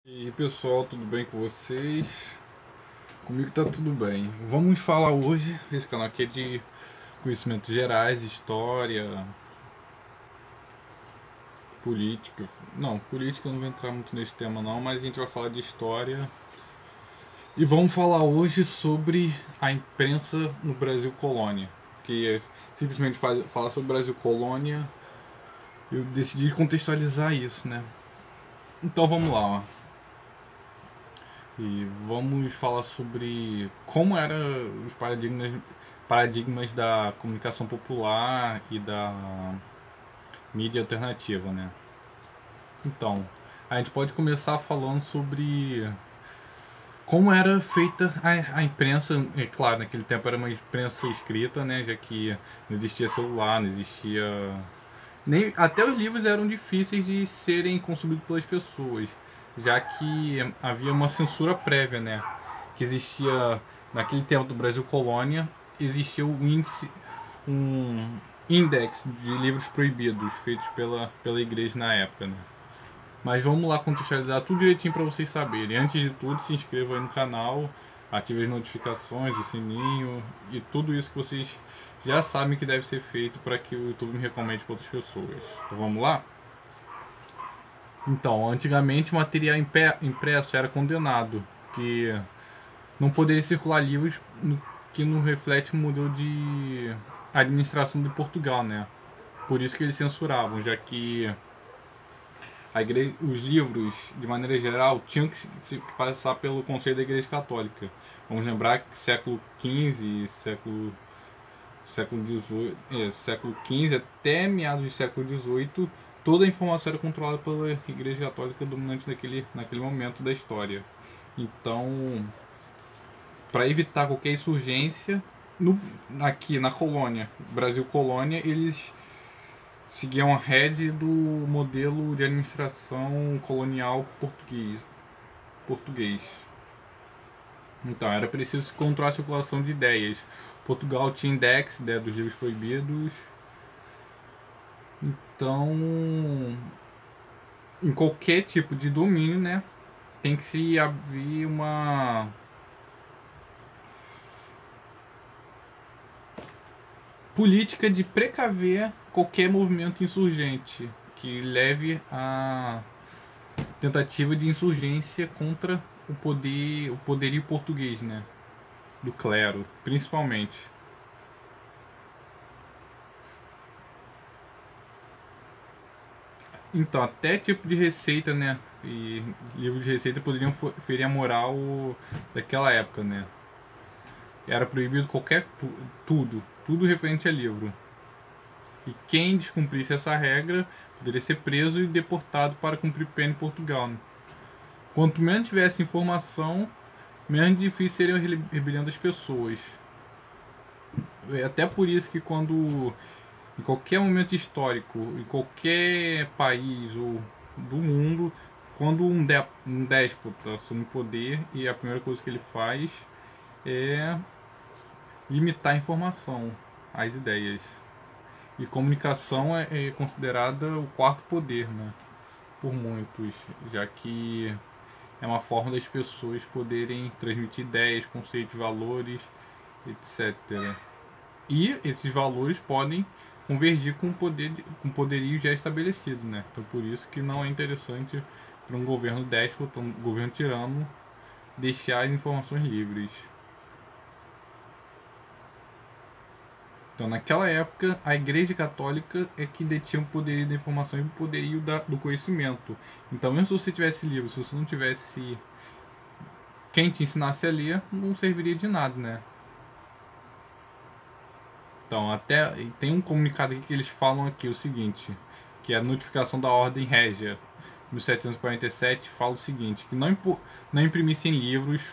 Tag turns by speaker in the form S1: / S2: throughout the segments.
S1: E aí, pessoal, tudo bem com vocês? Comigo tá tudo bem. Vamos falar hoje, esse canal aqui é de conhecimentos gerais, história, política. Não, política eu não vou entrar muito nesse tema não, mas a gente vai falar de história. E vamos falar hoje sobre a imprensa no Brasil Colônia. Que é simplesmente falar sobre Brasil Colônia, eu decidi contextualizar isso, né? Então vamos lá, ó. E vamos falar sobre como eram os paradigmas da comunicação popular e da mídia alternativa, né? Então, a gente pode começar falando sobre como era feita a imprensa. É claro, naquele tempo era uma imprensa escrita, né? Já que não existia celular, não existia nem até os livros eram difíceis de serem consumidos pelas pessoas, já que havia uma censura prévia, né? Que existia naquele tempo do Brasil Colônia, existia um índice de livros proibidos feitos pela igreja na época, né? Mas vamos lá contextualizar tudo direitinho para vocês saberem. Antes de tudo, se inscrevam aí no canal, ative as notificações, o sininho e tudo isso que vocês já sabem que deve ser feito para que o YouTube me recomende para outras pessoas. Então vamos lá? Então, antigamente o material impresso era condenado, que não poderia circular livros que não reflete o modelo de administração de Portugal, né? Por isso que eles censuravam, já que os livros, de maneira geral, tinham que passar pelo Conselho da Igreja Católica. Vamos lembrar que século XV até meados do século XVIII, toda a informação era controlada pela Igreja Católica dominante naquele momento da história. Então, para evitar qualquer insurgência, aqui na colônia, Brasil Colônia, eles seguiam a rede do modelo de administração colonial português. Então, era preciso controlar a circulação de ideias. Portugal tinha index, ideia dos livros proibidos. Então, em qualquer tipo de domínio, né, tem que se haver uma política de precaver qualquer movimento insurgente que leve a tentativa de insurgência contra o poderio português, né, do clero, principalmente. Então, até tipo de receita, né, e livros de receita poderiam ferir a moral daquela época, né. Era proibido tudo referente a livro. E quem descumprisse essa regra poderia ser preso e deportado para cumprir pena em Portugal, né? Quanto menos tivesse informação, menos difícil seria a rebelião das pessoas. É até por isso que quando, em qualquer momento histórico, em qualquer país ou do mundo, quando um déspota assume o poder, e a primeira coisa que ele faz é limitar a informação, as ideias. E comunicação é considerada o quarto poder, né? Por muitos, já que é uma forma das pessoas poderem transmitir ideias, conceitos, valores, etc. E esses valores podem convergir com o poderio já estabelecido, né? Então por isso que não é interessante para um governo déspota, um governo tirano, deixar as informações livres. Então, naquela época, a Igreja Católica é que detinha o poderio da informação e o poderio do conhecimento. Então, mesmo se você tivesse livro, se você não tivesse quem te ensinasse a ler, não serviria de nada, né? Então, até tem um comunicado aqui que eles falam aqui o seguinte, que é a notificação da Ordem Régia, 1747, fala o seguinte, que não imprimissem livros,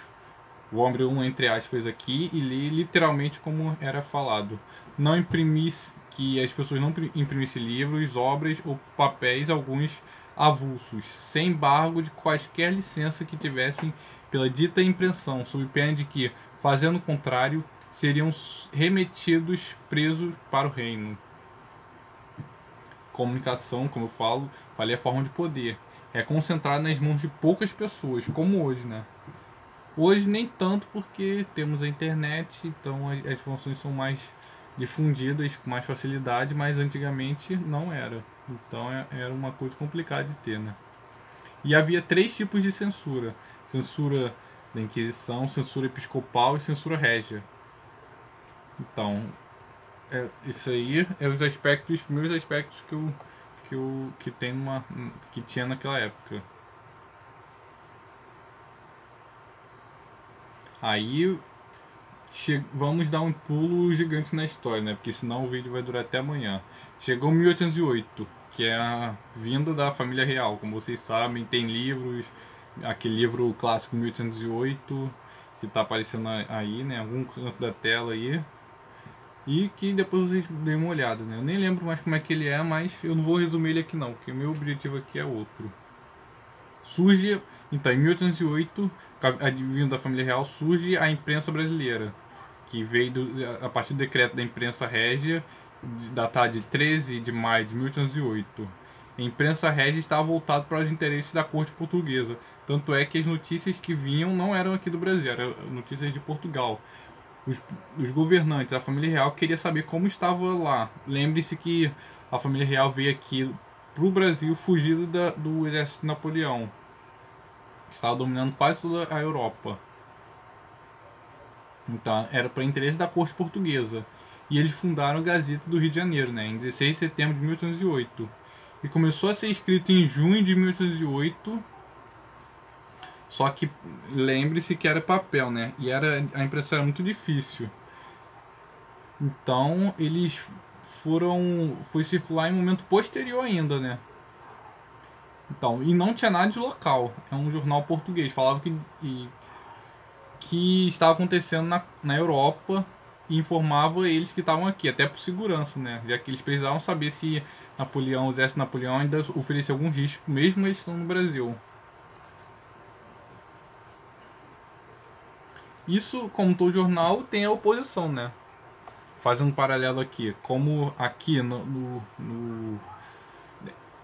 S1: vou abrir um entre aspas aqui e ler literalmente como era falado. Não imprimisse, que as pessoas não imprimissem livros, obras ou papéis alguns avulsos, sem embargo de quaisquer licença que tivessem pela dita impressão, sob pena de que, fazendo o contrário, seriam remetidos presos para o reino. Comunicação, como eu falei, a forma de poder. é concentrado nas mãos de poucas pessoas, como hoje, né? Hoje nem tanto porque temos a internet, então as informações são mais difundidas com mais facilidade, mas antigamente não era. Então era uma coisa complicada de ter, né? E havia três tipos de censura: censura da Inquisição, censura episcopal e censura régia. Então, isso aí é os primeiros aspectos que tinha naquela época. Aí vamos dar um pulo gigante na história, né? Porque senão o vídeo vai durar até amanhã. Chegou 1808, que é a vinda da família real. Como vocês sabem, tem livros, aquele livro clássico 1808, que está aparecendo aí, né? Algum canto da tela aí. E que depois vocês deem uma olhada, né? Eu nem lembro mais como é que ele é, mas eu não vou resumir ele aqui não, porque o meu objetivo aqui é outro. Surge, então, em 1808, advindo da família real, surge a imprensa brasileira, que veio a partir do decreto da imprensa régia, datado de 13 de maio de 1808. A imprensa régia estava voltada para os interesses da corte portuguesa, tanto é que as notícias que vinham não eram aqui do Brasil, eram notícias de Portugal. Os, os governantes, a família real, queria saber como estava lá. Lembre-se que a família real veio aqui para o Brasil fugido do exército de Napoleão, que estava dominando quase toda a Europa. Então era para interesse da corte portuguesa. E eles fundaram a Gazeta do Rio de Janeiro, né, em 16 de setembro de 1808. E começou a ser escrito em junho de 1808. Só que lembre-se que era papel, né? E a impressão era muito difícil. Então eles foi circular em um momento posterior ainda, né? Então, e não tinha nada de local. É um jornal português. Falava que estava acontecendo na Europa e informava eles que estavam aqui, até por segurança, né? Já que eles precisavam saber se o exército de Napoleão ainda oferecia algum risco, mesmo eles estando no Brasil. Isso, como todo jornal, tem a oposição, né? Fazendo um paralelo aqui, como aqui no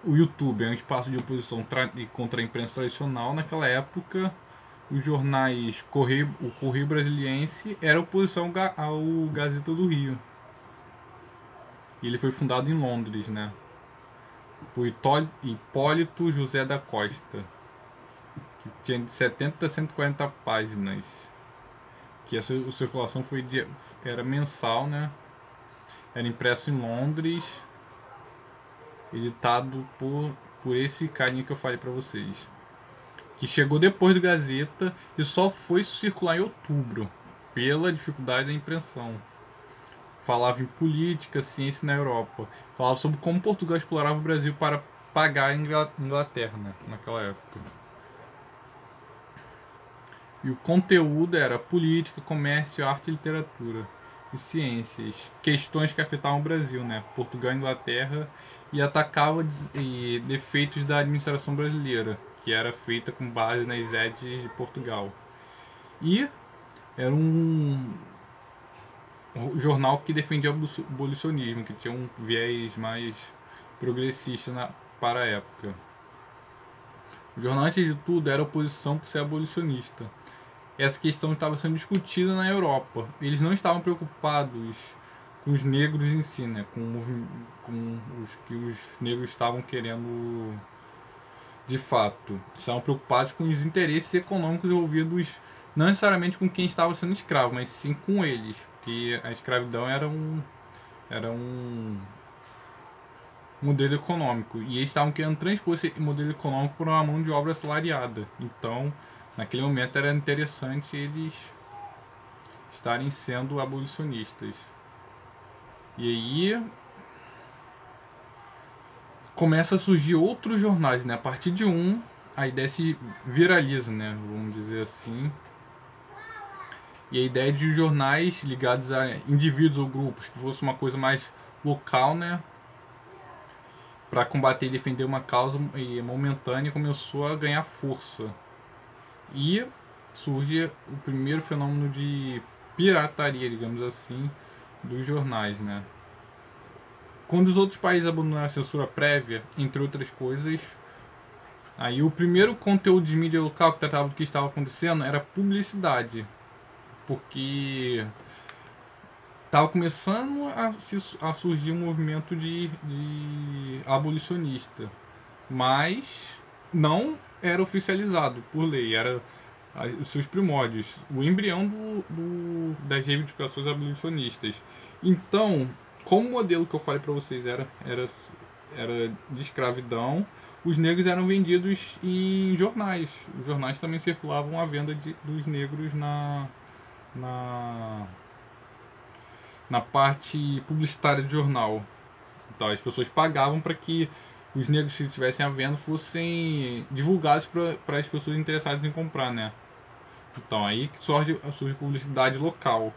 S1: o YouTube é um espaço de oposição contra a imprensa tradicional, naquela época os jornais o Correio Brasiliense era oposição ao Gazeta do Rio. E ele foi fundado em Londres, né? Por Hipólito José da Costa, que tinha de 70 a 140 páginas. Que a circulação era mensal, né? Era impresso em Londres, editado por esse carinha que eu falei para vocês, que chegou depois do Gazeta e só foi circular em outubro, pela dificuldade da impressão. Falava em política, ciência na Europa. Falava sobre como Portugal explorava o Brasil para pagar a Inglaterra, né, naquela época. E o conteúdo era política, comércio, arte e literatura. E ciências. Questões que afetavam o Brasil, né? Portugal e Inglaterra. E atacava defeitos da administração brasileira, que era feita com base nas edes de Portugal. E era um jornal que defendia o abolicionismo, que tinha um viés mais progressista para a época. O jornal, antes de tudo, era oposição por ser abolicionista. Essa questão estava sendo discutida na Europa. Eles não estavam preocupados com os negros em si, né? com os que os negros estavam querendo de fato. Estavam preocupados com os interesses econômicos envolvidos, não necessariamente com quem estava sendo escravo, mas sim com eles. Porque a escravidão era um modelo econômico. E eles estavam querendo transpor esse modelo econômico por uma mão de obra assalariada. Então, naquele momento era interessante eles estarem sendo abolicionistas. E aí começa a surgir outros jornais, né? A partir de a ideia se viraliza, né? Vamos dizer assim. E a ideia de jornais ligados a indivíduos ou grupos, que fosse uma coisa mais local, né? Para combater e defender uma causa momentânea, começou a ganhar força. E surge o primeiro fenômeno de pirataria, digamos assim, dos jornais, né? Quando os outros países abandonaram a censura prévia, entre outras coisas, Aí o primeiro conteúdo de mídia local que tratava do que estava acontecendo era publicidade, porque estava começando a surgir um movimento de abolicionista, mas não era oficializado por lei, era os seus primórdios, o embrião das reivindicações abolicionistas. Então, como o modelo que eu falei para vocês era de escravidão, os negros eram vendidos em jornais. Os jornais também circulavam a venda dos negros na, na parte publicitária do jornal. Então, as pessoas pagavam para que os negros que estivessem à venda fossem divulgados para as pessoas interessadas em comprar, né? Então, aí que surge publicidade local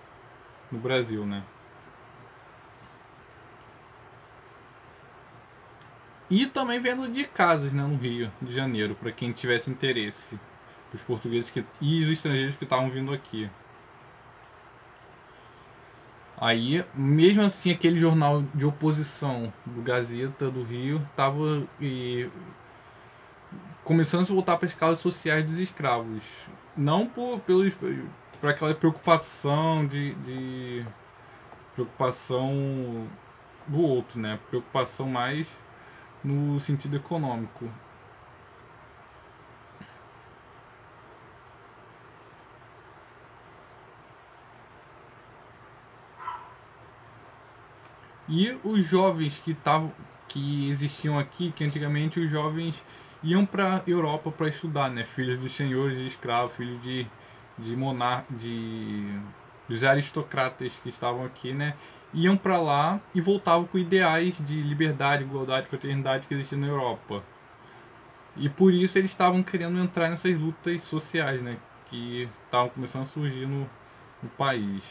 S1: no Brasil, né? E também venda de casas, né, no Rio de Janeiro, para quem tivesse interesse. Os portugueses e os estrangeiros que estavam vindo aqui. Aí, mesmo assim, aquele jornal de oposição do Gazeta do Rio estava começando a se voltar para as causas sociais dos escravos. Não por aquela preocupação de preocupação do outro, né? Preocupação mais no sentido econômico. E os jovens que existiam aqui, que antigamente os jovens iam para Europa para estudar, né? Filhos dos senhores de escravos, filhos de monar de dos aristocratas que estavam aqui, né? Iam para lá e voltavam com ideais de liberdade, igualdade, fraternidade que existiam na Europa. E por isso eles estavam querendo entrar nessas lutas sociais, né? Que estavam começando a surgir no país.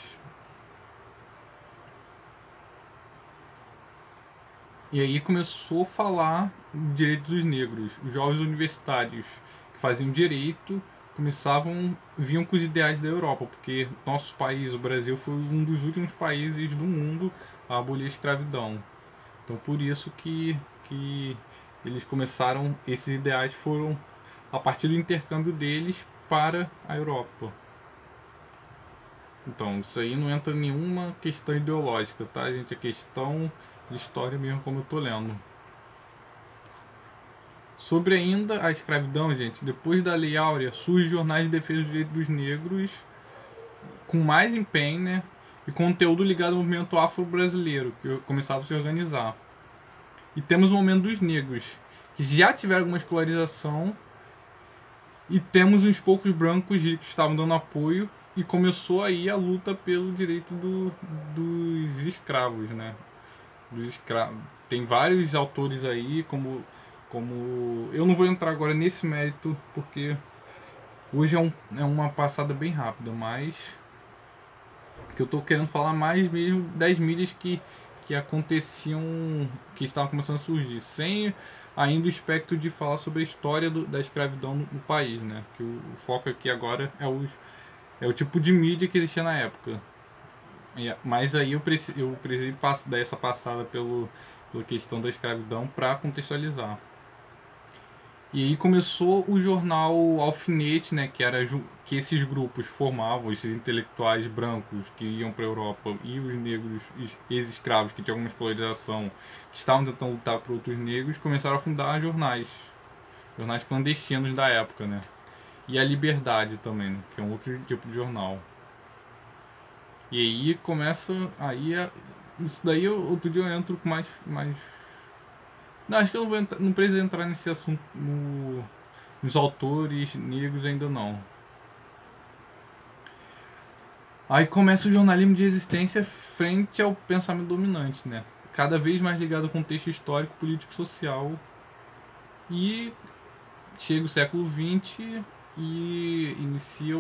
S1: E aí começou a falar direitos dos negros. Os jovens universitários que faziam direito vinham com os ideais da Europa, porque nosso país, o Brasil, foi um dos últimos países do mundo a abolir a escravidão. Então por isso que eles começaram, esses ideais foram a partir do intercâmbio deles para a Europa. Então, isso aí não entra em nenhuma questão ideológica, tá, gente? É questão de história mesmo, como eu tô lendo. Sobre ainda a escravidão, gente, depois da Lei Áurea, surgem jornais de defesa dos direitos dos negros com mais empenho, né? E conteúdo ligado ao movimento afro-brasileiro, que começava a se organizar. E temos o momento dos negros, que já tiveram alguma escolarização, e temos uns poucos brancos que estavam dando apoio, e começou aí a luta pelo direito dos escravos, né? Dos escravos. Tem vários autores aí, como eu não vou entrar agora nesse mérito porque hoje é uma passada bem rápida, mas que eu tô querendo falar mais mesmo das mídias que aconteciam, que estavam começando a surgir, sem ainda o espectro de falar sobre a história da escravidão no país, né? Que o foco aqui agora é o tipo de mídia que existia na época. Mas aí eu precisei dar essa passada pela questão da escravidão para contextualizar. E aí começou o jornal Alfinete, né, que esses grupos formavam, esses intelectuais brancos que iam para a Europa e os negros ex-escravos que tinham alguma escolarização, que estavam tentando lutar por outros negros, começaram a fundar jornais clandestinos da época, né? E a Liberdade também, né, que é um outro tipo de jornal. E aí começa isso daí outro dia eu entro com mais. Não, acho que eu não preciso entrar nesse assunto nos autores negros ainda não. Aí começa o jornalismo de resistência frente ao pensamento dominante, né? Cada vez mais ligado ao contexto histórico, político, social. E chega o século XX e inicia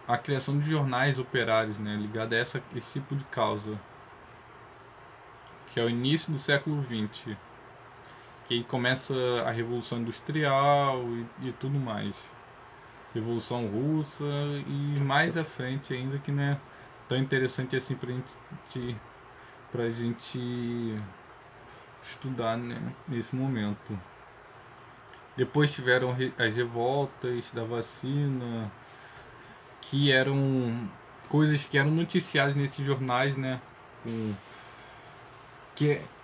S1: a criação de jornais operários, né? Ligado a esse tipo de causa. Que é o início do século XX. Que aí começa a Revolução Industrial e tudo mais. Revolução Russa e mais à frente ainda, que não é tão interessante assim pra gente estudar, né, nesse momento. Depois tiveram as revoltas da vacina, que eram coisas que eram noticiadas nesses jornais, né?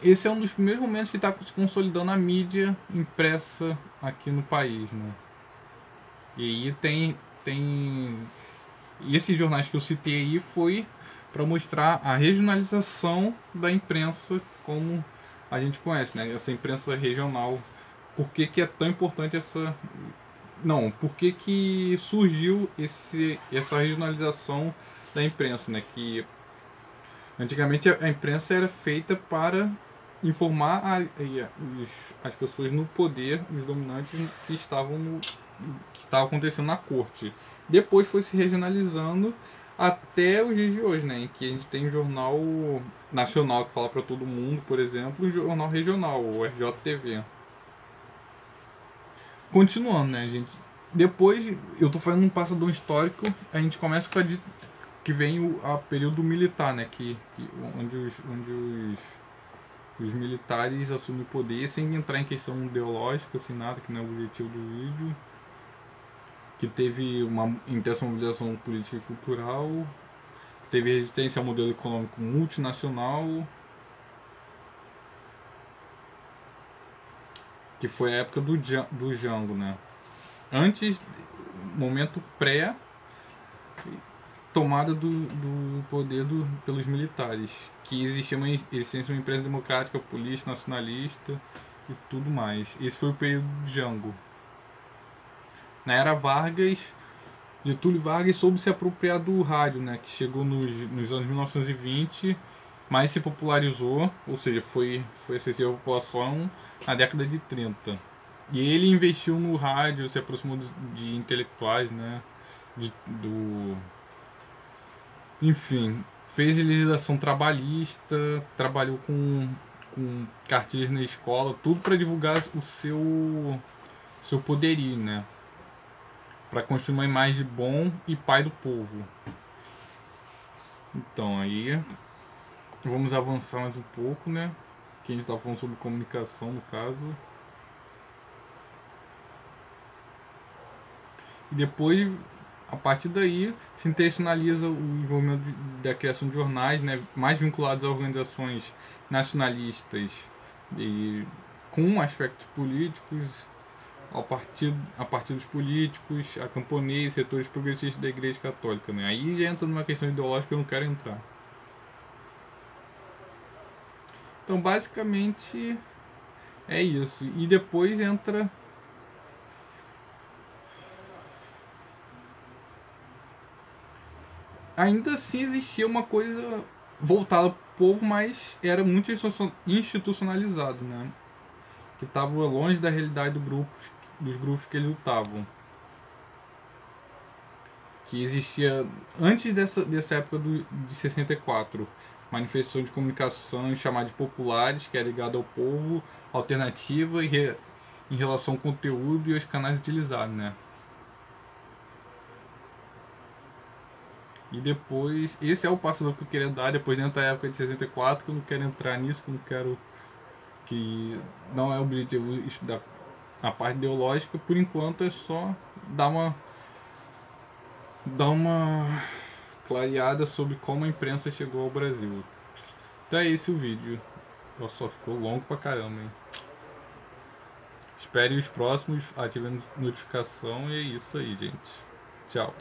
S1: Esse é um dos primeiros momentos que está se consolidando a mídia impressa aqui no país, né? E aí e esses jornais que eu citei aí foi para mostrar a regionalização da imprensa como a gente conhece, né? Essa imprensa regional. Por que é tão importante essa... Não, por que surgiu essa regionalização da imprensa, né? Que antigamente a imprensa era feita para informar as pessoas no poder, os dominantes que estava acontecendo na corte. Depois foi se regionalizando até os dias de hoje, né? Em que a gente tem um jornal nacional que fala para todo mundo, por exemplo, e um jornal regional, o RJTV. Continuando, né, gente? Depois, eu tô fazendo um passadão histórico, a gente começa com que vem o período militar, né? Onde os militares assumem o poder sem entrar em questão ideológica, assim, nada, que não é o objetivo do vídeo. Que teve uma intensa mobilização política e cultural, teve resistência ao modelo econômico multinacional, que foi a época do Jango, né? Antes, momento pré tomada do poder pelos militares, que existia uma empresa democrática, polícia nacionalista e tudo mais. Esse foi o período de Jango. Na era Vargas, Getúlio Vargas soube se apropriar do rádio, né, que chegou nos anos 1920, mas se popularizou, ou seja, foi acessível à população na década de 30. E ele investiu no rádio, se aproximou de intelectuais, né, enfim, fez legislação trabalhista, trabalhou com cartilhas na escola, tudo para divulgar o seu poderio, né? Para construir uma imagem de bom e pai do povo. Então, aí vamos avançar mais um pouco, né? Que a gente está falando sobre comunicação, no caso. E depois, a partir daí, se intencionaliza o envolvimento da criação de jornais, né, mais vinculados a organizações nacionalistas e com aspectos políticos, a partidos políticos, a camponês, setores progressistas da Igreja Católica. Né? Aí já entra numa questão ideológica que eu não quero entrar. Então, basicamente, é isso. E depois entra... Ainda assim existia uma coisa voltada para o povo, mas era muito institucionalizado, né? Que estava longe da realidade dos grupos que eles lutavam. Que existia antes dessa época de 64, manifestação de comunicação chamada de populares, que é ligada ao povo, alternativa em relação ao conteúdo e aos canais utilizados, né? E depois, esse é o passo que eu queria dar, depois dentro da época de 64, que eu não quero entrar nisso, que eu não quero... que não é objetivo estudar a parte ideológica, por enquanto é só dar uma clareada sobre como a imprensa chegou ao Brasil. Então é esse o vídeo. Só ficou longo pra caramba, hein? Espere os próximos, ative a notificação e é isso aí, gente. Tchau.